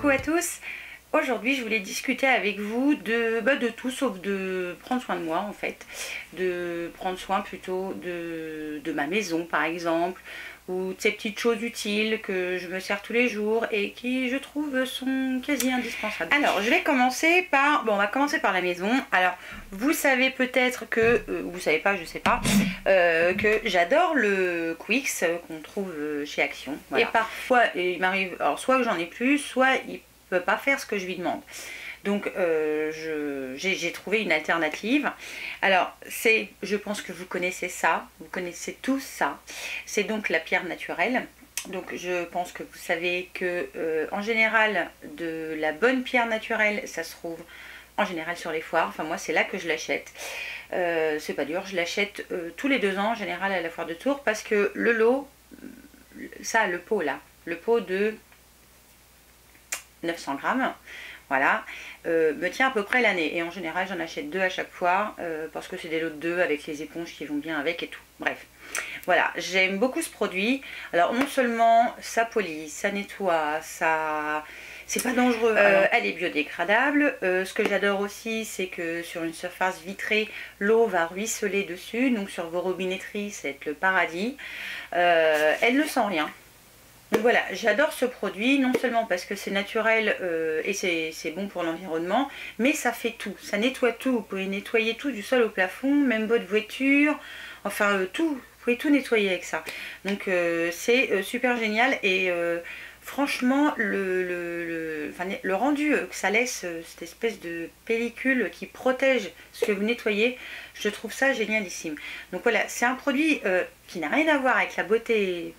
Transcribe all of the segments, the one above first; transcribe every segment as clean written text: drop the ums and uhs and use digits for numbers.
Coucou à tous. Aujourd'hui je voulais discuter avec vous de tout sauf de prendre soin de moi en fait. De prendre soin plutôt de ma maison par exemple, ou de ces petites choses utiles que je me sers tous les jours et qui je trouve sont quasi indispensables. Alors je vais commencer par, on va commencer par la maison. Alors vous savez peut-être que, vous savez pas, je sais pas, que j'adore le Quix qu'on trouve chez Action. Voilà. Et parfois il m'arrive, alors soit que j'en ai plus, soit il peut pas faire ce que je lui demande. Donc j'ai trouvé une alternative. Alors je pense que vous connaissez ça, vous connaissez tous ça. C'est donc la pierre naturelle. Donc je pense que vous savez que en général de la bonne pierre naturelle, ça se trouve en général sur les foires. Enfin moi c'est là que je l'achète. C'est pas dur, je l'achète tous les 2 ans en général à la foire de Tours parce que le lot, ça le pot là, le pot de 900 grammes. Voilà, me tient à peu près l'année. Et en général, j'en achète 2 à chaque fois parce que c'est des lots de 2 avec les éponges qui vont bien avec et tout. Bref, voilà, j'aime beaucoup ce produit. Alors, non seulement ça polit, ça nettoie, ça... c'est pas dangereux. Elle est biodégradable. Ce que j'adore aussi, c'est que sur une surface vitrée, l'eau va ruisseler dessus. Donc, sur vos robinetteries, c'est le paradis. Elle ne sent rien. Donc voilà, j'adore ce produit, non seulement parce que c'est naturel et c'est bon pour l'environnement, mais ça fait tout, ça nettoie tout, vous pouvez nettoyer tout du sol au plafond, même votre voiture, enfin tout, vous pouvez tout nettoyer avec ça. Donc c'est super génial et franchement le rendu que ça laisse, cette espèce de pellicule qui protège ce que vous nettoyez, je trouve ça génialissime. Donc voilà, c'est un produit qui n'a rien à voir avec la beauté...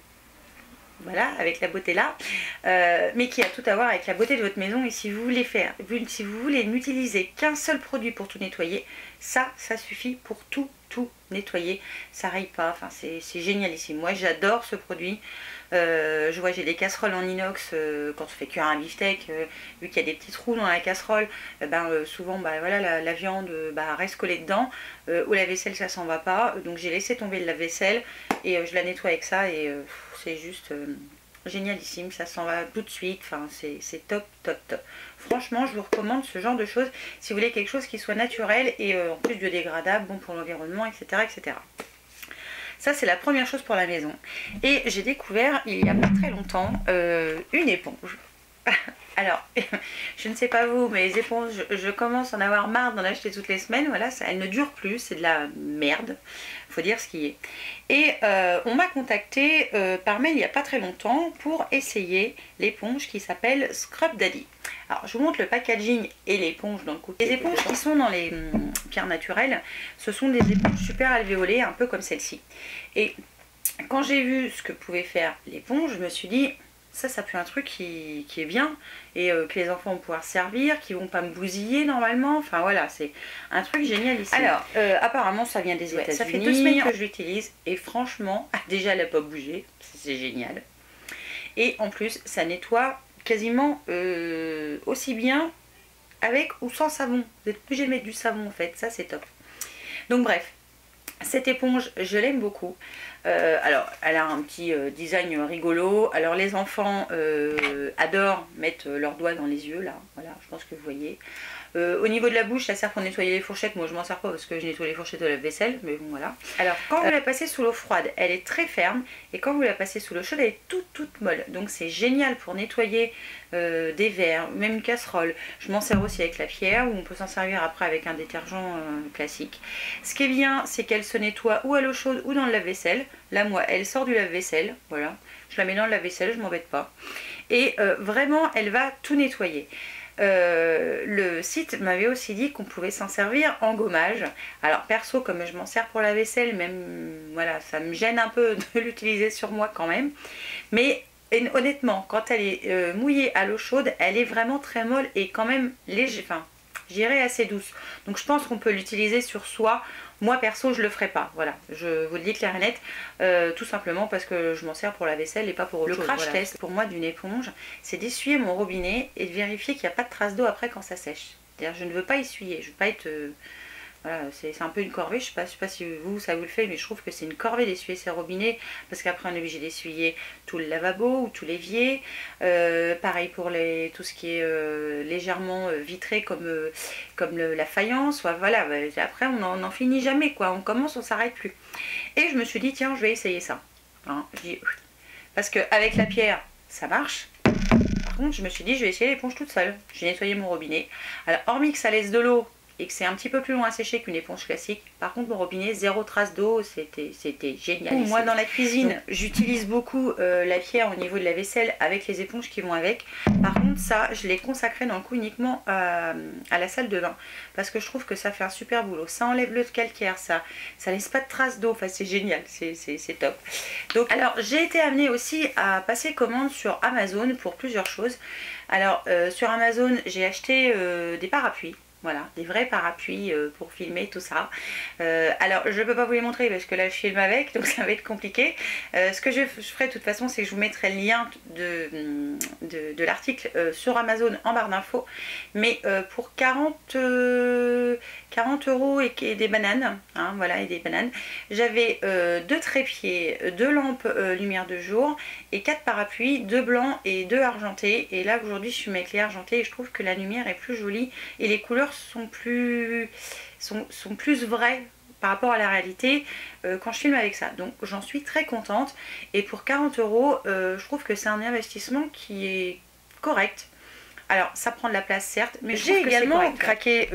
Voilà, avec la beauté là, mais qui a tout à voir avec la beauté de votre maison. Et si vous voulez si vous voulez n'utiliser qu'un seul produit pour tout nettoyer, ça suffit pour tout nettoyer. Ça raye pas, enfin c'est génialissime. Moi j'adore ce produit. Je vois, j'ai des casseroles en inox quand on fait cuire un beefsteak, vu qu'il y a des petits trous dans la casserole, souvent voilà, la viande reste collée dedans. Ou la vaisselle ça s'en va pas, donc j'ai laissé tomber le lave-vaisselle et je la nettoie avec ça et c'est juste génialissime, ça s'en va tout de suite, enfin c'est top. Franchement je vous recommande ce genre de choses si vous voulez quelque chose qui soit naturel et en plus biodégradable, bon pour l'environnement, etc. Ça c'est la première chose pour la maison. Et j'ai découvert il y a pas très longtemps une éponge. Alors, je ne sais pas vous, mais les éponges, je commence à en avoir marre d'en acheter toutes les semaines. Voilà, elles ne durent plus, c'est de la merde, faut dire ce qui est. Et on m'a contacté par mail il n'y a pas très longtemps pour essayer l'éponge qui s'appelle Scrub Daddy. Alors, je vous montre le packaging et l'éponge dans le coup. Les éponges qui sont dans les pierres naturelles, ce sont des éponges super alvéolées, un peu comme celle-ci. Et quand j'ai vu ce que pouvait faire l'éponge, je me suis dit... Ça peut être un truc qui est bien et que les enfants vont pouvoir servir, qui vont pas me bousiller normalement. Enfin voilà, c'est un truc génial ici. Alors, apparemment ça vient des États-Unis. Ça fait 2 semaines que je l'utilise et franchement, déjà elle n'a pas bougé, c'est génial. Et en plus, ça nettoie quasiment aussi bien avec ou sans savon. Vous êtes obligé de mettre du savon en fait, ça c'est top. Donc bref. Cette éponge, je l'aime beaucoup. Alors, elle a un petit design rigolo. Alors, les enfants adorent mettre leurs doigts dans les yeux, là. Voilà, je pense que vous voyez. Au niveau de la bouche, ça sert pour nettoyer les fourchettes. Moi, je m'en sers pas parce que je nettoie les fourchettes de la vaisselle. Mais bon, voilà. Alors, quand vous la passez sous l'eau froide, elle est très ferme. Et quand vous la passez sous l'eau chaude, elle est toute molle. Donc, c'est génial pour nettoyer des verres, même une casserole. Je m'en sers aussi avec la pierre ou on peut s'en servir après avec un détergent classique. Ce qui est bien, c'est qu'elle se nettoie ou à l'eau chaude ou dans le lave-vaisselle. Là, moi, elle sort du lave-vaisselle. Voilà. Je la mets dans le lave-vaisselle, je m'embête pas. Et vraiment, elle va tout nettoyer. Le site m'avait aussi dit qu'on pouvait s'en servir en gommage. Alors perso, comme je m'en sers pour la vaisselle, même voilà, ça me gêne un peu de l'utiliser sur moi quand même. Mais honnêtement, quand elle est mouillée à l'eau chaude, elle est vraiment très molle et quand même léger, enfin, j'irais assez douce. Donc je pense qu'on peut l'utiliser sur soi. Moi perso, je le ferai pas. Voilà, je vous le dis clair et net, tout simplement parce que je m'en sers pour la vaisselle et pas pour autre chose. Le crash test pour moi d'une éponge, c'est d'essuyer mon robinet et de vérifier qu'il n'y a pas de traces d'eau après quand ça sèche. C'est-à-dire, je ne veux pas essuyer, je veux pas être Voilà, c'est un peu une corvée, je sais pas si vous, ça vous le fait, mais je trouve que c'est une corvée d'essuyer ses robinets, parce qu'après on est obligé d'essuyer tout le lavabo ou tout l'évier. Pareil pour tout ce qui est légèrement vitré comme la faïence. Voilà, après on n'en finit jamais, quoi. On commence, on s'arrête plus. Et je me suis dit, tiens, je vais essayer ça. Hein, parce qu'avec la pierre, ça marche. Par contre, je me suis dit, je vais essayer l'éponge toute seule. J'ai nettoyé mon robinet. Alors, hormis que ça laisse de l'eau et que c'est un petit peu plus long à sécher qu'une éponge classique. Par contre, mon robinet, zéro trace d'eau, c'était génial. Moi, dans la cuisine, j'utilise beaucoup la pierre au niveau de la vaisselle avec les éponges qui vont avec. Par contre, ça, je l'ai consacré dans le coup uniquement à la salle de bain parce que je trouve que ça fait un super boulot. Ça enlève le calcaire, ça laisse pas de traces d'eau. Enfin, c'est génial, c'est top. Donc, alors, j'ai été amenée aussi à passer commande sur Amazon pour plusieurs choses. Alors, sur Amazon, j'ai acheté des parapluies. Voilà, des vrais parapluies pour filmer tout ça. Alors, je ne peux pas vous les montrer parce que là, je filme avec, donc ça va être compliqué. Ce que je ferai de toute façon, c'est que je vous mettrai le lien de l'article sur Amazon en barre d'infos. Mais pour 40 € et des bananes, hein, voilà, et des bananes, j'avais 2 trépieds, 2 lampes lumière de jour et 4 parapluies, 2 blancs et 2 argentés. Et là, aujourd'hui, je suis avec les argentés et je trouve que la lumière est plus jolie et les couleurs sont plus vraies par rapport à la réalité quand je filme avec ça. Donc j'en suis très contente et pour 40 €, je trouve que c'est un investissement qui est correct. Alors ça prend de la place certes, mais j'ai également craqué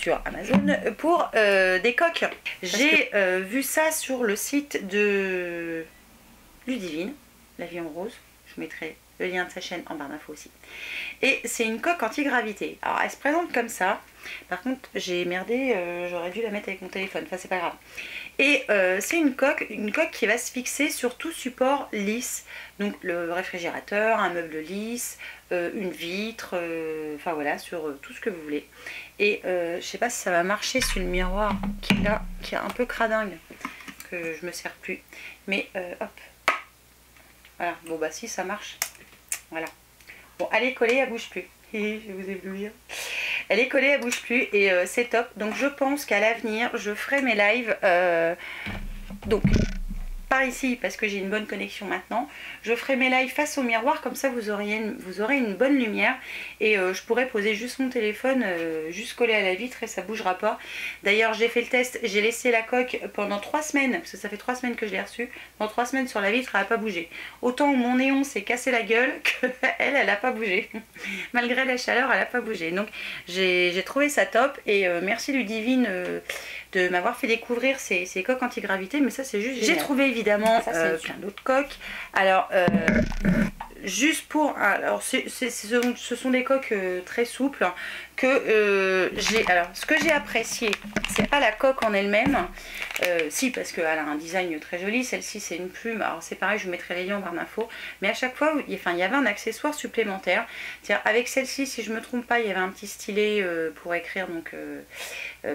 sur Amazon pour des coques. J'ai vu ça sur le site de Ludivine, la vie en rose. Je mettrai le lien de sa chaîne en barre d'infos aussi. Et c'est une coque anti-gravité. Alors elle se présente comme ça. Par contre j'ai merdé, j'aurais dû la mettre avec mon téléphone. Enfin c'est pas grave. Et c'est une coque qui va se fixer sur tout support lisse. Donc le réfrigérateur, un meuble lisse, une vitre, enfin voilà, sur tout ce que vous voulez. Et je sais pas si ça va marcher sur le miroir qui est là, qui est un peu cradingue, que je me sers plus. Mais hop. Voilà, bon bah si ça marche. Voilà. Bon, elle est collée, elle bouge plus. Je vais vous éblouir. Elle est collée, elle bouge plus et c'est top. Donc je pense qu'à l'avenir, je ferai mes lives. Donc par ici, parce que j'ai une bonne connexion maintenant, je ferai mes lives face au miroir, comme ça vous aurez une bonne lumière et je pourrai poser juste mon téléphone juste collé à la vitre et ça bougera pas. D'ailleurs j'ai fait le test, j'ai laissé la coque pendant 3 semaines, parce que ça fait 3 semaines que je l'ai reçue, pendant 3 semaines sur la vitre elle n'a pas bougé. Autant mon néon s'est cassé la gueule que elle n'a pas bougé. Malgré la chaleur elle n'a pas bougé. Donc j'ai trouvé ça top et merci Ludivine de m'avoir fait découvrir ces coques anti-gravité, mais ça c'est juste génial. J'ai trouvé évidemment plein d'autres coques. Alors juste pour... Alors ce sont des coques très souples que j'ai... Alors ce que j'ai apprécié, c'est pas la coque en elle-même, si parce qu'elle a un design très joli, celle-ci c'est une plume, alors c'est pareil, je vous mettrai les liens en barre d'infos, mais à chaque fois, il y avait un accessoire supplémentaire. Avec celle-ci, si je me trompe pas, il y avait un petit stylet pour écrire, donc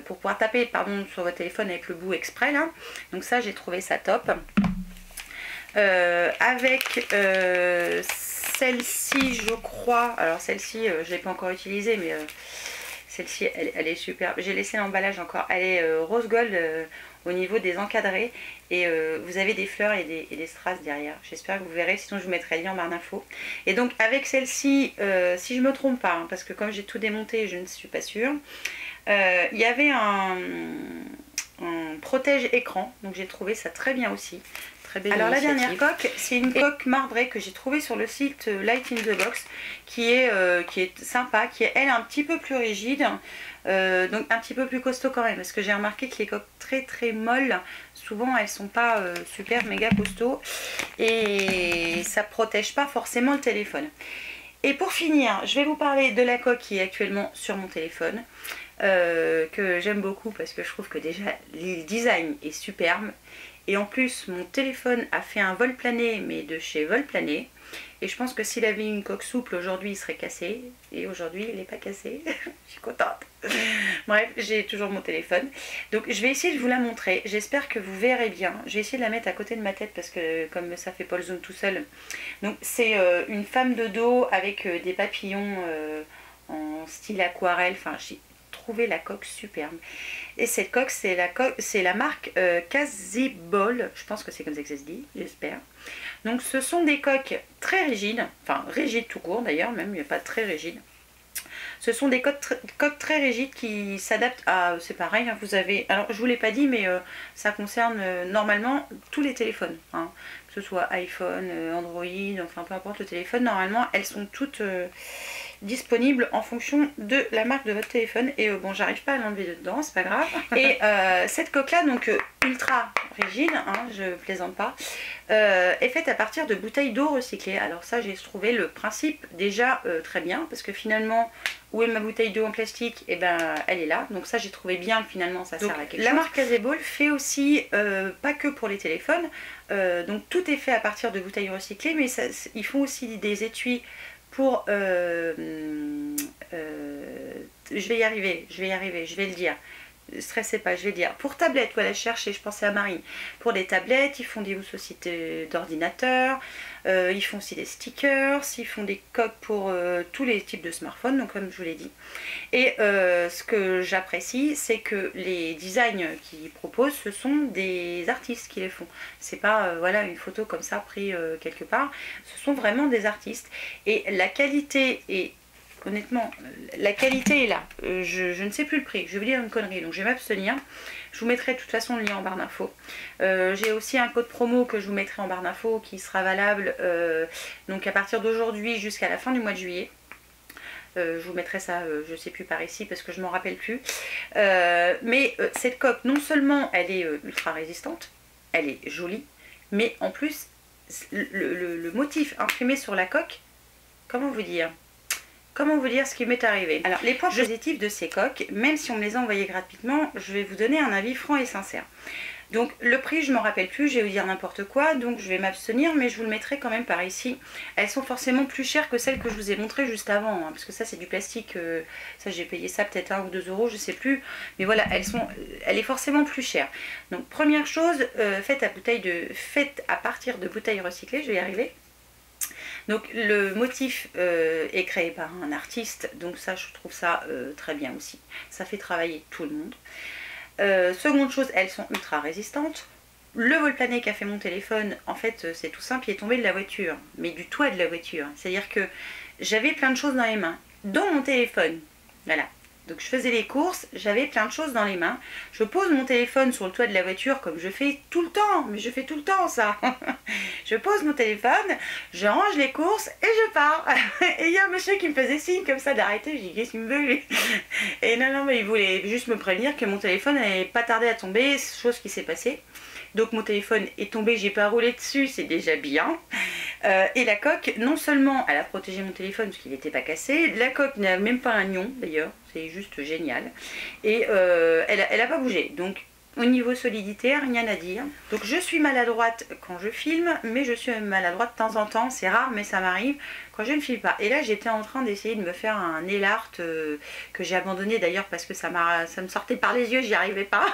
pour pouvoir taper pardon, sur votre téléphone avec le bout exprès là. Donc ça j'ai trouvé ça top. Avec celle-ci je crois, alors celle-ci je ne l'ai pas encore utilisée mais celle-ci elle est super, j'ai laissé l'emballage encore, elle est rose gold au niveau des encadrés et vous avez des fleurs et des strass derrière, j'espère que vous verrez, sinon je vous mettrai le lien en barre d'infos. Et donc avec celle-ci, si je me trompe pas, hein, parce que comme j'ai tout démonté je ne suis pas sûre, il y avait un protège écran, donc j'ai trouvé ça très bien aussi. Très belle Alors initiative. La dernière coque, c'est une coque marbrée que j'ai trouvée sur le site Light in the Box, qui est sympa, qui est elle un petit peu plus rigide, donc un petit peu plus costaud quand même, parce que j'ai remarqué que les coques très molles, souvent elles sont pas super méga costauds et ça protège pas forcément le téléphone. Et pour finir, je vais vous parler de la coque qui est actuellement sur mon téléphone. Que j'aime beaucoup parce que je trouve que déjà le design est superbe et en plus mon téléphone a fait un vol plané mais de chez vol plané et je pense que s'il avait une coque souple aujourd'hui il serait cassé et aujourd'hui il n'est pas cassé. Je suis contente. Bref, j'ai toujours mon téléphone donc je vais essayer de vous la montrer, j'espère que vous verrez bien. Je vais essayer de la mettre à côté de ma tête parce que comme ça fait pas le zoom tout seul. Donc c'est une femme de dos avec des papillons en style aquarelle, enfin trouvé la coque superbe. Et cette coque, c'est la marque Casibol, je pense que c'est comme ça que ça se dit, j'espère. Donc ce sont des coques très rigides, enfin rigides tout court d'ailleurs, même, il n'y a pas très rigide. Ce sont des coques très rigides qui s'adaptent à, c'est pareil, hein, vous avez, alors je vous l'ai pas dit, mais ça concerne normalement tous les téléphones, hein, que ce soit iPhone, Android, enfin peu importe le téléphone, normalement elles sont toutes disponibles en fonction de la marque de votre téléphone. Et bon, j'arrive pas à l'enlever dedans, c'est pas grave. Et cette coque là, donc ultra rigide, hein, je plaisante pas, est faite à partir de bouteilles d'eau recyclées. Alors ça, j'ai trouvé le principe déjà très bien, parce que finalement, où est ma bouteille d'eau en plastique? Et ben elle est là. Donc ça, j'ai trouvé bien que finalement ça sert à quelque chose. La marque Casibol fait aussi pas que pour les téléphones, donc tout est fait à partir de bouteilles recyclées, mais ça, ils font aussi des étuis pour je vais y arriver, je vais le dire. Stressez pas, je vais dire. Pour tablettes, voilà, je cherchais, je pensais à Marie. Pour les tablettes, ils font des housses aussi d'ordinateurs, ils font aussi des stickers, ils font des coques pour tous les types de smartphones, donc comme je vous l'ai dit. Et ce que j'apprécie, c'est que les designs qu'ils proposent, ce sont des artistes qui les font. C'est pas voilà, une photo comme ça prise quelque part, ce sont vraiment des artistes. Et la qualité est... Honnêtement, la qualité est là. Je ne sais plus le prix. Je vais vous dire une connerie, donc je vais m'abstenir. Je vous mettrai de toute façon le lien en barre d'infos. J'ai aussi un code promo que je vous mettrai en barre d'infos qui sera valable donc à partir d'aujourd'hui jusqu'à la fin du mois de juillet. Je vous mettrai ça, je ne sais plus par ici parce que je m'en rappelle plus. Mais cette coque, non seulement elle est ultra résistante, elle est jolie, mais en plus le motif imprimé sur la coque, comment vous dire ce qui m'est arrivé? Alors, les points positifs de ces coques, même si on me les a envoyés gratuitement, je vais vous donner un avis franc et sincère. Donc, le prix, je ne m'en rappelle plus, je vais vous dire n'importe quoi, donc je vais m'abstenir, mais je vous le mettrai quand même par ici. Elles sont forcément plus chères que celles que je vous ai montrées juste avant, hein, parce que ça, c'est du plastique, ça, j'ai payé ça peut-être 1 ou 2 euros, je sais plus, mais voilà, elle est forcément plus chère. Donc, première chose, faite à partir de bouteilles recyclées, je vais y arriver. Donc le motif est créé par un artiste, donc ça je trouve ça très bien aussi. Ça fait travailler tout le monde. Seconde chose, elles sont ultra résistantes. Le vol plané qu'a fait mon téléphone, en fait c'est tout simple, il est tombé de la voiture, mais du toit de la voiture. C'est-à-dire que j'avais plein de choses dans les mains, dont mon téléphone. Voilà. Donc je faisais les courses, j'avais plein de choses dans les mains. Je pose mon téléphone sur le toit de la voiture comme je fais tout le temps. Mais je fais tout le temps ça. Je pose mon téléphone, je range les courses et je pars. Et il y a un monsieur qui me faisait signe comme ça d'arrêter. Je dis qu'est-ce qu'il me veut lui? Et non, mais il voulait juste me prévenir que mon téléphone n'allait pas tarder à tomber, chose qui s'est passée. Donc mon téléphone est tombé, j'ai pas roulé dessus, c'est déjà bien. Et la coque, non seulement elle a protégé mon téléphone parce qu'il n'était pas cassé, la coque n'a même pas un nion d'ailleurs, c'est juste génial. Et elle a pas bougé, donc au niveau solidité, rien à dire. Donc je suis maladroite quand je filme, mais je suis maladroite de temps en temps, c'est rare mais ça m'arrive quand je ne filme pas. Et là j'étais en train d'essayer de me faire un nail art que j'ai abandonné d'ailleurs parce que ça me sortait par les yeux, j'y arrivais pas.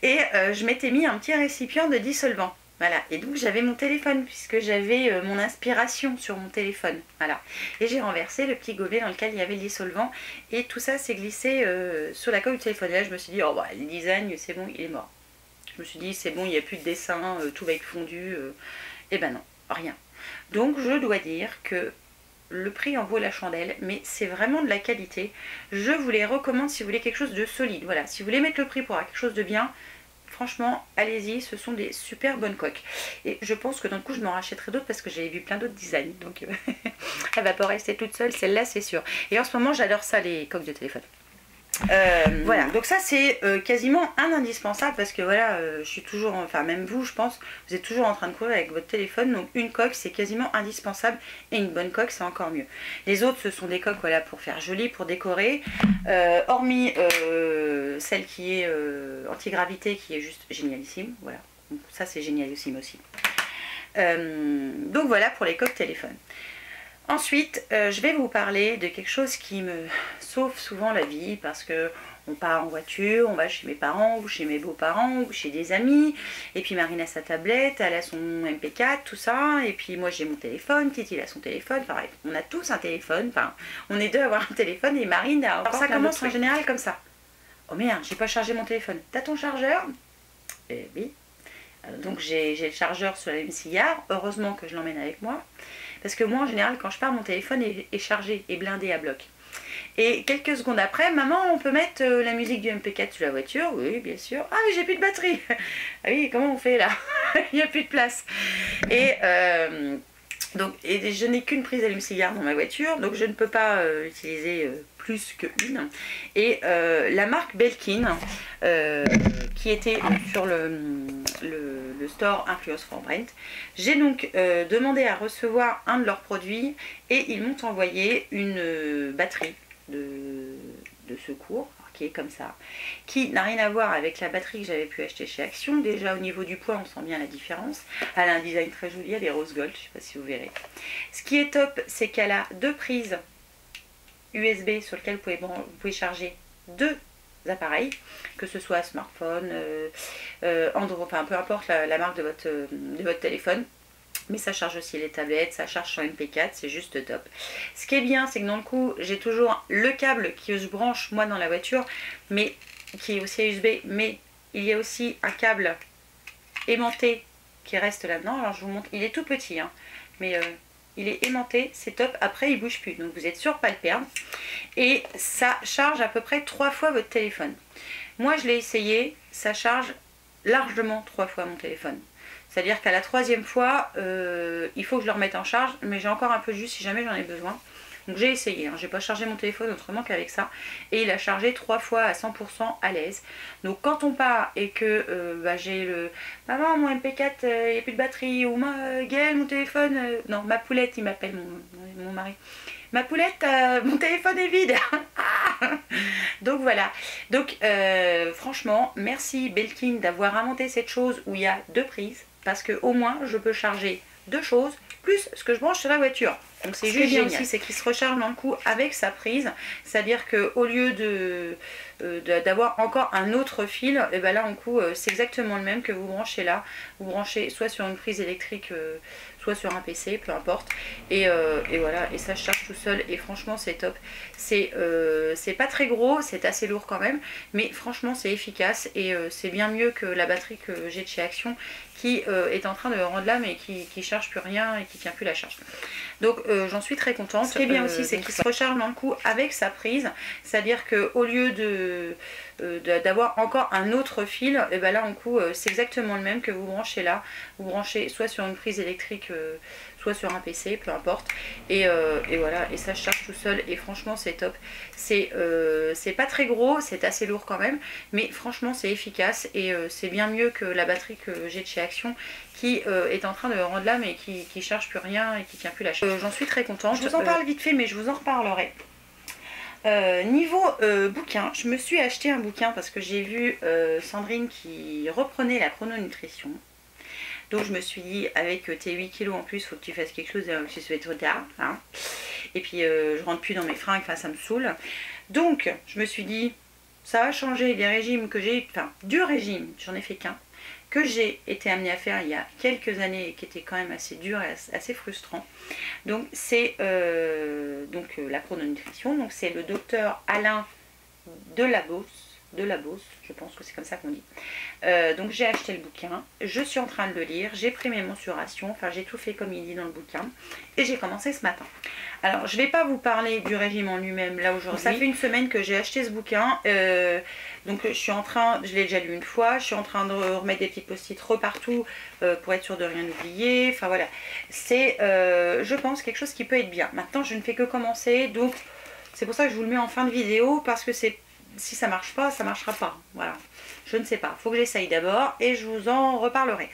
Et je m'étais mis un petit récipient de dissolvant. Voilà, et donc j'avais mon téléphone puisque j'avais mon inspiration sur mon téléphone. Voilà, et j'ai renversé le petit gobelet dans lequel il y avait le dissolvant et tout ça s'est glissé sur la coque du téléphone. Et là je me suis dit, oh bah le design c'est bon, il est mort. Je me suis dit c'est bon, il n'y a plus de dessin, tout va être fondu. Et ben non, rien. Donc je dois dire que le prix en vaut la chandelle, mais c'est vraiment de la qualité. Je vous les recommande si vous voulez quelque chose de solide. Voilà, si vous voulez mettre le prix pour avoir quelque chose de bien, franchement, allez-y, ce sont des super bonnes coques. Et je pense que d'un coup, je m'en rachèterai d'autres parce que j'avais vu plein d'autres designs. Donc, elle va pas rester toute seule, celle-là, c'est sûr. Et en ce moment, j'adore ça, les coques de téléphone. Voilà, donc ça c'est quasiment un indispensable parce que voilà, je suis toujours, enfin même vous je pense, vous êtes toujours en train de courir avec votre téléphone, donc une coque c'est quasiment indispensable et une bonne coque c'est encore mieux. Les autres ce sont des coques voilà, pour faire joli, pour décorer, hormis celle qui est anti-gravité qui est juste génialissime, voilà, donc ça c'est génialissime aussi. Donc voilà pour les coques téléphone. Ensuite, je vais vous parler de quelque chose qui me sauve souvent la vie parce que On part en voiture, on va chez mes parents ou chez mes beaux-parents ou chez des amis. Et puis Marine a sa tablette, elle a son MP4, tout ça. Et puis moi j'ai mon téléphone, Titi a son téléphone. Enfin bref, on a tous un téléphone. Enfin, on est deux à avoir un téléphone et Marine a encore. Alors ça commence en général comme ça. Oh merde, j'ai pas chargé mon téléphone. T'as ton chargeur? Eh oui. Donc j'ai le chargeur sur la même cigare. Heureusement que je l'emmène avec moi. Parce que moi en général quand je pars mon téléphone est chargé, est blindé à bloc. Et quelques secondes après, maman, on peut mettre la musique du MP4 sur la voiture? Oui, bien sûr. Ah, mais j'ai plus de batterie. Ah oui, comment on fait là? Il n'y a plus de place. Et je n'ai qu'une prise allume-cigare dans ma voiture, donc je ne peux pas utiliser plus qu'une. Et la marque Belkin, qui était sur le store Influence for Brent, j'ai donc demandé à recevoir un de leurs produits et ils m'ont envoyé une batterie de secours qui est comme ça, qui n'a rien à voir avec la batterie que j'avais pu acheter chez Action. Déjà au niveau du poids on sent bien la différence. Elle a un design très joli, elle est rose gold, je ne sais pas si vous verrez. Ce qui est top, c'est qu'elle a deux prises USB sur lesquelles vous pouvez charger deux appareils, que ce soit smartphone, Android, enfin peu importe la marque de votre téléphone. Mais ça charge aussi les tablettes, ça charge sur MP4, c'est juste top. Ce qui est bien, c'est que dans le coup, j'ai toujours le câble qui se branche moi dans la voiture, mais qui est aussi USB, mais il y a aussi un câble aimanté qui reste là-dedans. Alors je vous montre, il est tout petit, hein, mais il est aimanté, c'est top. Après, il bouge plus, donc vous êtes sûr de pas le perdre. Et ça charge à peu près 3 fois votre téléphone. Moi, je l'ai essayé, ça charge largement 3 fois mon téléphone. C'est-à-dire qu'à la 3e fois, il faut que je le remette en charge, mais j'ai encore un peu juste si jamais j'en ai besoin. Donc j'ai essayé, hein, j'ai pas chargé mon téléphone autrement qu'avec ça. Et il a chargé 3 fois à 100% à l'aise. Donc quand on part et que j'ai le... Maman, mon MP4, il n'y a plus de batterie. Ou Gaël, mon téléphone... Non, ma poulette, il m'appelle mon mari. Ma poulette, mon téléphone est vide. Donc voilà. Donc franchement, merci Belkin d'avoir inventé cette chose où il y a deux prises. Parce que au moins, je peux charger deux choses, plus ce que je branche sur la voiture. Donc c'est juste génial. Aussi, c'est qu'il se recharge dans le coup avec sa prise. C'est-à-dire qu'au lieu d'avoir encore un autre fil, et ben là en coup c'est exactement le même que vous branchez là. Vous branchez soit sur une prise électrique, soit sur un PC, peu importe. Et voilà, et ça se charge tout seul. Et franchement c'est top. C'est pas très gros, c'est assez lourd quand même, mais franchement c'est efficace et c'est bien mieux que la batterie que j'ai de chez Action qui est en train de rendre là mais qui charge plus rien et qui tient plus la charge. Donc j'en suis très contente. Ce qui est bien aussi, c'est qu'il se recharge dans le coup avec sa prise. C'est-à-dire qu'au lieu d'avoir encore un autre fil, et ben là en coup c'est exactement le même que vous branchez là. Vous branchez soit sur une prise électrique, soit sur un PC, peu importe. Et voilà, et ça se charge tout seul. Et franchement c'est top. C'est pas très gros, c'est assez lourd quand même, mais franchement c'est efficace et c'est bien mieux que la batterie que j'ai de chez Action qui est en train de rendre là mais qui charge plus rien et qui tient plus la charge. J'en suis très contente. Je vous en parle vite fait mais je vous en reparlerai. Niveau bouquin, je me suis acheté un bouquin parce que j'ai vu Sandrine qui reprenait la chrononutrition. Donc je me suis dit, avec tes 8 kilos en plus, il faut que tu fasses quelque chose, que ce soit trop tard. Hein. Et puis je rentre plus dans mes fringues, enfin ça me saoule. Donc je me suis dit, ça va changer les régimes que j'ai, enfin du régime, j'en ai fait qu'un, que j'ai été amenée à faire il y a quelques années et qui était quand même assez dur et assez frustrant. Donc c'est la chrononutrition, donc c'est le docteur Alain Delabos, je pense que c'est comme ça qu'on dit. Donc j'ai acheté le bouquin, je suis en train de le lire, j'ai pris mes mensurations, enfin j'ai tout fait comme il dit dans le bouquin et j'ai commencé ce matin. Alors je ne vais pas vous parler du régime en lui-même là aujourd'hui, ça fait une semaine que j'ai acheté ce bouquin, donc je l'ai déjà lu une fois, je suis en train de remettre des petits post-it partout pour être sûre de rien oublier, enfin voilà. C'est je pense quelque chose qui peut être bien. Maintenant je ne fais que commencer, donc c'est pour ça que je vous le mets en fin de vidéo parce que c'est si ça marche pas, ça marchera pas. Voilà. Je ne sais pas. Il faut que j'essaye d'abord et je vous en reparlerai.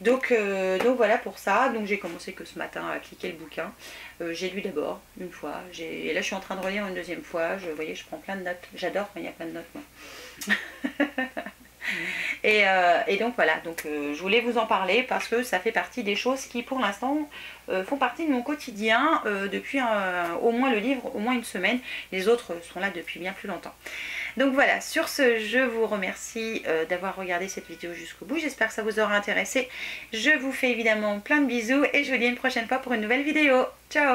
Donc voilà pour ça. Donc j'ai commencé que ce matin à cliquer le bouquin. J'ai lu d'abord une fois. Et là je suis en train de relire une deuxième fois. Vous voyez, je prends plein de notes. J'adore quand il y a plein de notes moi. Et donc voilà, donc je voulais vous en parler parce que ça fait partie des choses qui pour l'instant font partie de mon quotidien depuis au moins le livre, au moins une semaine. Les autres sont là depuis bien plus longtemps. Donc voilà, sur ce, je vous remercie d'avoir regardé cette vidéo jusqu'au bout. J'espère que ça vous aura intéressé. Je vous fais évidemment plein de bisous et je vous dis à une prochaine fois pour une nouvelle vidéo. Ciao!